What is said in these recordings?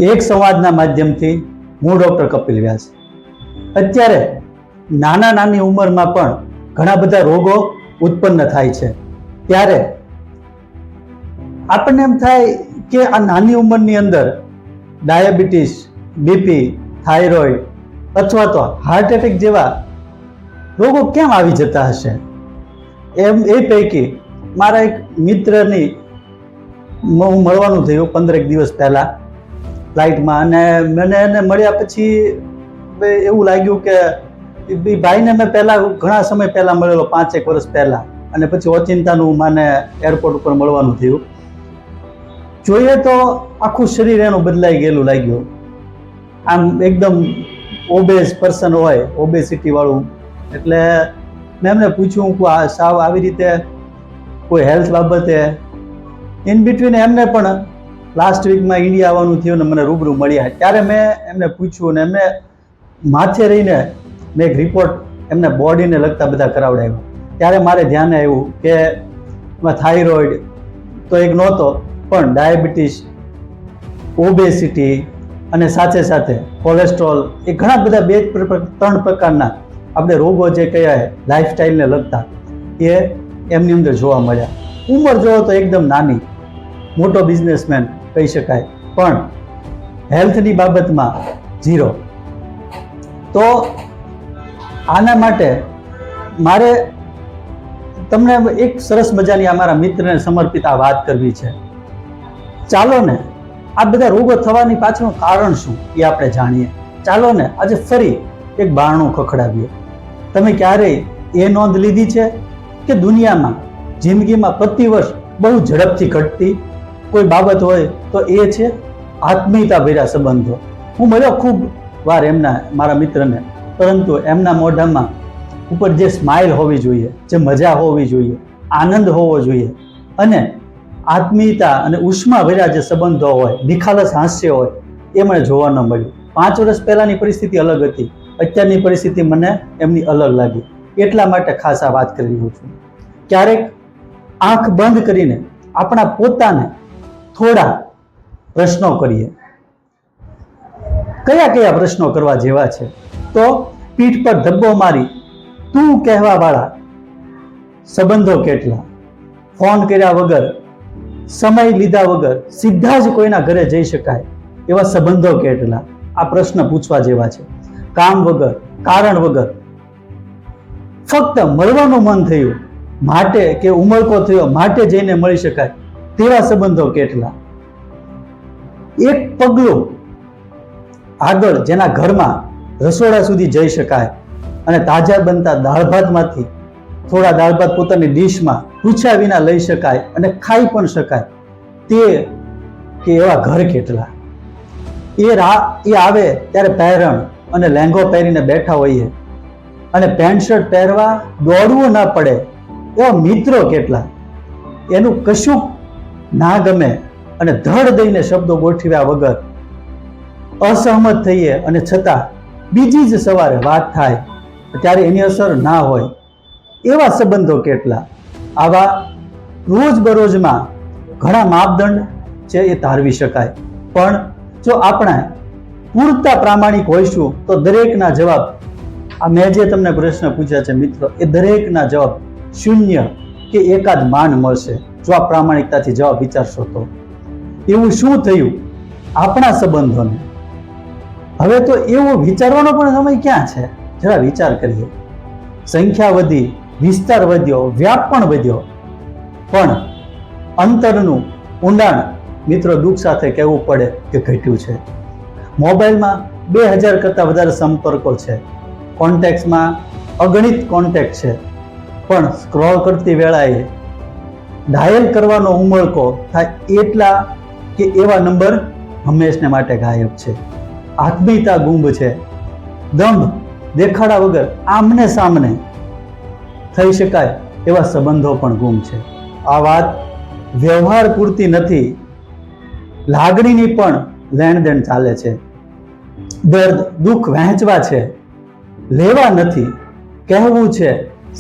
એક સંવાદના માધ્યમથી હું ડૉક્ટર કપિલ વ્યાસ. અત્યારે નાની ઉંમરમાં પણ ઘણા બધા રોગો ઉત્પન્ન થાય છે. ત્યારે આપણને એમ થાય કે આ નાની ઉંમરની અંદર ડાયાબિટીસ, બીપી, થાઇરોઇડ અથવા તો હાર્ટ એટેક જેવા રોગો કેમ આવી જતા હશે. એ પૈકી મારા એક મિત્રની હું મળવાનું થયું 15 દિવસ પહેલા ફ્લાઇટમાં, અને મને એને મળ્યા પછી એવું લાગ્યું કે ભાઈને મેં પહેલા ઘણા સમય પહેલા મળેલો, 5-1 વર્ષ પહેલા, અને પછી ઓચિંતાનું મને એરપોર્ટ ઉપર મળવાનું થયું. જોઈએ તો આખું શરીર એનું બદલાઈ ગયેલું લાગ્યું. આમ એકદમ ઓબેસ પર્સન હોય, ઓબેસિટી વાળું. એટલે મેં એમને પૂછ્યું કે આ સાવ આવી રીતે કોઈ હેલ્થ બાબતે ઇન બિટવીન એમને પણ લાસ્ટ વીકમાં ઇન્ડિયા આવવાનું થયું ને મને રૂબરૂ મળ્યા. ત્યારે મેં એમને પૂછ્યું ને એમને માથે રહીને મેં એક રિપોર્ટ એમને બોડીને લગતા બધા કરાવડાવ્યા. ત્યારે મારે ધ્યાને આવ્યું કે થાઇરોઇડ તો એક નહોતો, પણ ડાયાબિટીસ, ઓબેસિટી અને સાથે સાથે કોલેસ્ટ્રોલ, એ ઘણા બધા 2-3 પ્રકારના આપણે રોગો જે કહેવાય લાઈફસ્ટાઈલને લગતા, એ એમની અંદર જોવા મળ્યા. ઉંમર જોવો તો એકદમ નાની, મોટો બિઝનેસમેન કહી શકાય, પણ હેલ્થની બાબતમાં 0. તો આના માટે મારે તમને એક સરસ મજાની અમારા મિત્રને સમર્પિત આ વાત કરવી છે. ચાલો ને આ બધા રોગો થવાની પાછળનું કારણ શું એ આપણે જાણીએ. ચાલો ને આજે ફરી એક બારણું ખખડાવીએ. તમે ક્યારેય એ નોંધ લીધી છે કે દુનિયામાં જિંદગીમાં પ્રતિ વર્ષ બહુ ઝડપથી ઘટતી કોઈ બાબત હોય તો એ છે આત્મીયતા ભર્યા સંબંધો. હું મળ્યો ખૂબ વાર મારા મિત્રને, પરંતુ એમના મોઢામાં ઉપર જે સ્માઇલ હોવી જોઈએ, જે મજા હોવી જોઈએ, આનંદ હોવો જોઈએ, અને આત્મીયતા અને ઉષ્મા ભર્યા જે સંબંધો હોય, નિખાલસ હાસ્ય હોય, એ મને જોવા ન મળ્યું. 5 વર્ષ પહેલાની પરિસ્થિતિ અલગ હતી, અત્યારની પરિસ્થિતિ મને એમની અલગ લાગી. એટલા માટે ખાસ આ વાત કરી રહ્યો છું. ક્યારેક આંખ બંધ કરીને આપણા પોતાને થોડા પ્રશ્નો કરીએ. કયા પ્રશ્નો કરવા જેવા છે? તો પીઠ પર ધબ્બો મારી તું કહેવા વાળા સંબંધો કેટલા? ફોન કર્યા વગર, સમય લીધા વગર સીધા જ કોઈના ઘરે જઈ શકાય એવા સંબંધો કેટલા? આ પ્રશ્ન પૂછવા જેવા છે. કામ વગર, કારણ વગર, ફક્ત મળવાનું મન થયું માટે કે ઉમળકો થયો માટે જઈને મળી શકાય તેવા સંબંધો કેટલા? એક પગલું આગળ જેના ઘરમાં રસોડા સુધી જઈ શકાય અને તાજા બનતા દાળ ભાતમાંથી થોડા દાળ ભાત પોતાની ડીશમાં પૂછ્યા વિના લઈ શકાય અને ખાઈ પણ શકાય તે કે એવા ઘર કેટલા? એ આવે ત્યારે પહેરણ અને લહેંગો પહેરીને બેઠા હોઈએ અને પેન્ટ શર્ટ પહેરવા દોડવું ના પડે એવા મિત્રો કેટલા? એનું કશું ના ગમે અને ધડ દઈને શબ્દો ગોઠવ્યા વગર અસહમત થઈએ અને છતાં બીજી જ સવારે વાત થાય ત્યારે એની અસર ના હોય એવા સંબંધો કેટલા? આવા રોજબરોજમાં ઘણા માપદંડ છે, એ તારવી શકાય. પણ જો આપણે પૂરતા પ્રામાણિક હોઈશું તો દરેકના જવાબ, આ મેં જે તમને પ્રશ્ન પૂછ્યા છે મિત્રો, એ દરેકના જવાબ 0 કે એકાદ માન મળશે જો આ પ્રામાણિકતાથી જવાબ વિચારશો તો. એવું શું થયું આપણા સંબંધોને? હવે તો એવું વિચારવાનો પણ સમય ક્યાં છે? જરા વિચાર કરીએ. સંખ્યા વધી, વિસ્તાર વધ્યો, વ્યાપ પણ વધ્યો, પણ અંતરનું ઊંડાણ મિત્રો દુઃખ સાથે કહેવું પડે કે ઘટ્યું છે. મોબાઈલમાં 2000 કરતાં વધારે સંપર્કો છે, કોન્ટેક્ટ્સમાં અગણિત કોન્ટેક્ટ છે, પણ સ્ક્રોલ કરતી વેળાએ ડાયલ કરવાનો ઉમળકો થાય એટલા કે એવા નંબર હંમેશને માટે ગાયબ છે. આત્મીયતા ગુંબ છે. દંભ દેખાડા વગર આમને સામને થઈ શકાય એવા સંબંધો પણ ગુમ છે. આ વાત વ્યવહાર પૂરતી નથી, લાગણીની પણ લેણદેણ ચાલે છે. દર્દ દુઃખ વહેંચવા છે, લેવા નથી. કહેવું છે,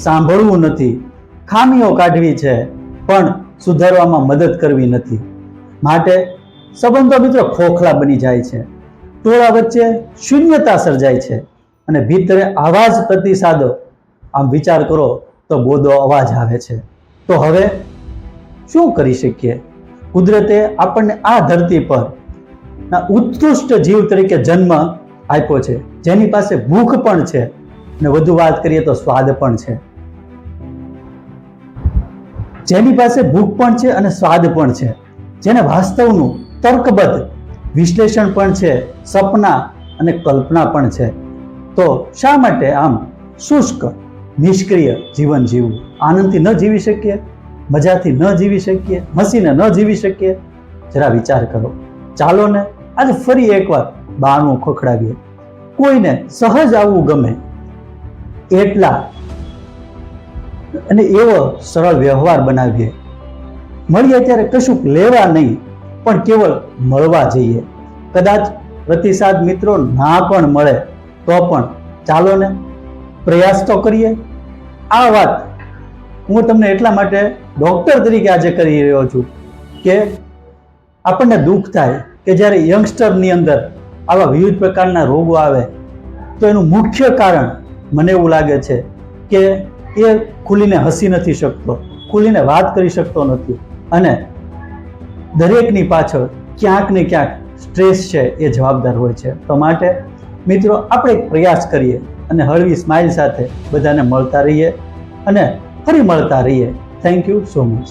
સાંભળવું નથી. ખામીઓ કાઢવી છે, પણ સુધારવામાં મદદ કરવી નથી. માટે સંબંધો મિત્રો ખોખલા બની જાય છે, ટોળા વચ્ચે શૂન્યતા સર્જાય છે અને ભીતરે આવા જ પ્રતિસાદો, આમ વિચાર કરો તો બોધો અવાજ આવે છે. તો હવે શું કરી શકીએ? કુદરતે આપણને આ ધરતી પર ઉત્કૃષ્ટ જીવ તરીકે જન્મ આપ્યો છે, જેની પાસે ભૂખ પણ છે અને વધુ વાત કરીએ તો સ્વાદ પણ છે. જેની પાસે ભૂખ પણ છે અને સ્વાદ પણ છે, જેને વાસ્તવનું તર્કબદ્ધ વિશ્લેષણ પણ છે, સપના અને કલ્પના પણ છે. તો શા માટે આમ શુષ્ક નિષ્ક્રિય જીવન જીવવું? આનંદથી ન જીવી શકીએ? મજાથી ન જીવી શકીએ? હસીને ન જીવી શકીએ? જરા વિચાર કરો. ચાલો ને આજે ફરી એકવાર બહાનું ખખડાવીએ. કોઈને સહજ આવવું ગમે એટલા અને એવો સરળ વ્યવહાર બનાવીએ. મળીએ ત્યારે કશુંક લેવા નહીં, પણ કેવળ મળવા જઈએ. કદાચ પ્રતિસાદ મિત્રો ના પણ મળે તો પણ ચાલો ને પ્રયાસ તો કરીએ. આ વાત હું તમને એટલા માટે ડોક્ટર તરીકે આજે કરી રહ્યો છું કે આપણને દુઃખ થાય કે જ્યારે યંગસ્ટરની અંદર આવા વિવિધ પ્રકારના રોગો આવે તો એનું મુખ્ય કારણ મને એવું લાગે છે કે એ ખુલીને હસી નથી શકતો, ખુલીને વાત કરી શકતો નથી અને દરેકની પાછળ ક્યાંક ને ક્યાંક સ્ટ્રેસ છે એ જવાબદાર હોય છે. તો માટે મિત્રો આપણે એક પ્રયાસ કરીએ અને હળવી સ્માઇલ સાથે બધાને મળતા રહીએ અને ફરી મળતા રહીએ. Thank you so much.